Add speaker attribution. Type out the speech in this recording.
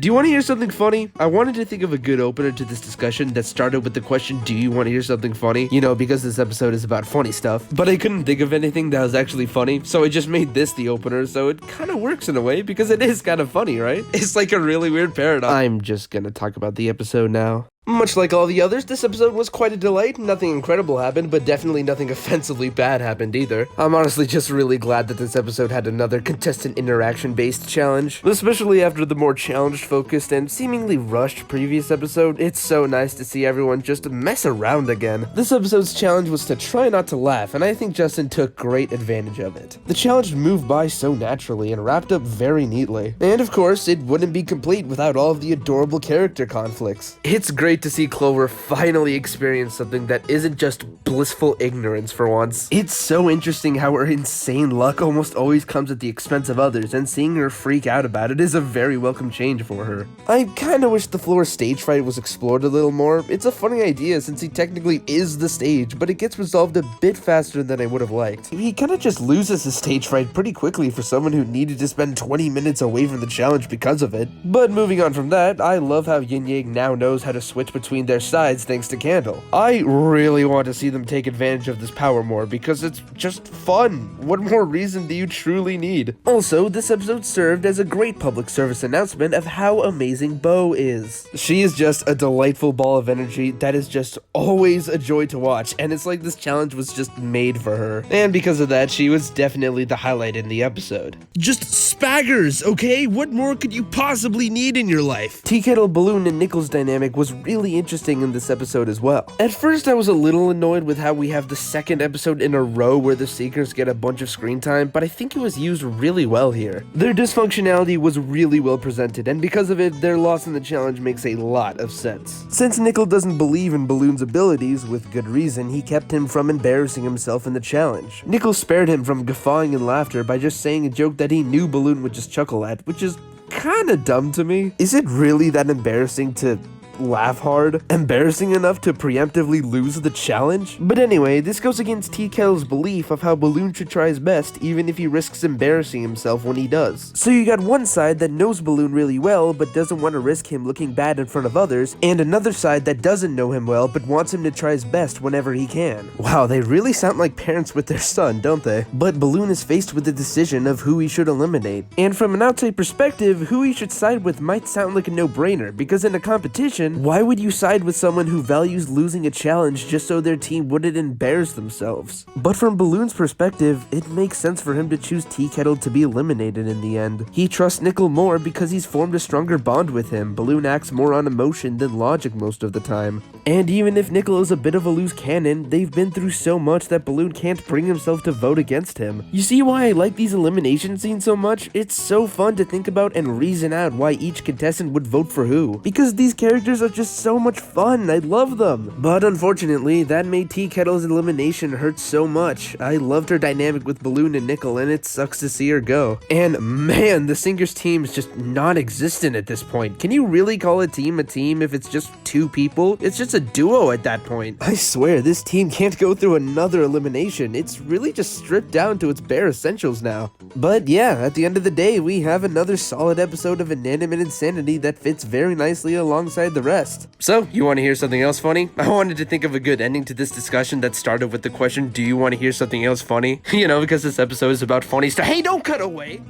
Speaker 1: Do you want to hear something funny? I wanted to think of a good opener to this discussion that started with the question, do you want to hear something funny? You know, because this episode is about funny stuff. But I couldn't think of anything that was actually funny, so I just made this the opener, so it kind of works in a way, because it is kind of funny, right? It's like a really weird paradox. I'm just gonna talk about the episode now. Much like all the others, this episode was quite a delight. Nothing incredible happened, but definitely nothing offensively bad happened either. I'm honestly just really glad that this episode had another contestant interaction-based challenge. Especially after the more challenge-focused and seemingly rushed previous episode, it's so nice to see everyone just mess around again. This episode's challenge was to try not to laugh, and I think Justin took great advantage of it. The challenge moved by so naturally and wrapped up very neatly. And of course, it wouldn't be complete without all of the adorable character conflicts. It's great to see Clover finally experience something that isn't just blissful ignorance for once. It's so interesting how her insane luck almost always comes at the expense of others, and seeing her freak out about it is a very welcome change for her. I kinda wish the floor stage fight was explored a little more. It's a funny idea since he technically is the stage, but it gets resolved a bit faster than I would have liked. He kinda just loses his stage fright pretty quickly for someone who needed to spend 20 minutes away from the challenge because of it. But moving on from that, I love how Yin Yang now knows how to switch between their sides thanks to Candle. I really want to see them take advantage of this power more because it's just fun. What more reason do you truly need? Also, this episode served as a great public service announcement of how amazing Bo is. She is just a delightful ball of energy that is just always a joy to watch, and it's like this challenge was just made for her. And because of that, she was definitely the highlight in the episode. Just spaggers, okay? What more could you possibly need in your life? Tea Kettle, Balloon, and Nickel's dynamic was really interesting in this episode as well. At first, I was a little annoyed with how we have the second episode in a row where the Seekers get a bunch of screen time, but I think it was used really well here. Their dysfunctionality was really well presented, and because of it, their loss in the challenge makes a lot of sense. Since Nickel doesn't believe in Balloon's abilities, with good reason, he kept him from embarrassing himself in the challenge. Nickel spared him from guffawing in laughter by just saying a joke that he knew Balloon would just chuckle at, which is kinda dumb to me. Is it really that embarrassing to laugh hard? Embarrassing enough to preemptively lose the challenge? But anyway, this goes against Tea Kettle's belief of how Balloon should try his best even if he risks embarrassing himself when he does. So you got one side that knows Balloon really well but doesn't want to risk him looking bad in front of others, and another side that doesn't know him well but wants him to try his best whenever he can. Wow, they really sound like parents with their son, don't they? But Balloon is faced with the decision of who he should eliminate. And from an outside perspective, who he should side with might sound like a no-brainer, because in a competition, why would you side with someone who values losing a challenge just so their team wouldn't embarrass themselves? But from Balloon's perspective, it makes sense for him to choose Tea Kettle to be eliminated in the end. He trusts Nickel more because he's formed a stronger bond with him. Balloon acts more on emotion than logic most of the time. And even if Nickel is a bit of a loose cannon, they've been through so much that Balloon can't bring himself to vote against him. You see why I like these elimination scenes so much? It's so fun to think about and reason out why each contestant would vote for who. Because these characters are just so much fun. I love them. But unfortunately, that made Tea Kettle's elimination hurt so much. I loved her dynamic with Balloon and Nickel, and it sucks to see her go. And man, the Singers team is just non-existent at this point. Can you really call a team if it's just two people? It's just a duo at that point. I swear, this team can't go through another elimination. It's really just stripped down to its bare essentials now. But yeah, at the end of the day, we have another solid episode of Inanimate Insanity that fits very nicely alongside the rest. So, you want to hear something else funny? I wanted to think of a good ending to this discussion that started with the question, do you want to hear something else funny? You know, because this episode is about funny stuff. Hey, don't cut away!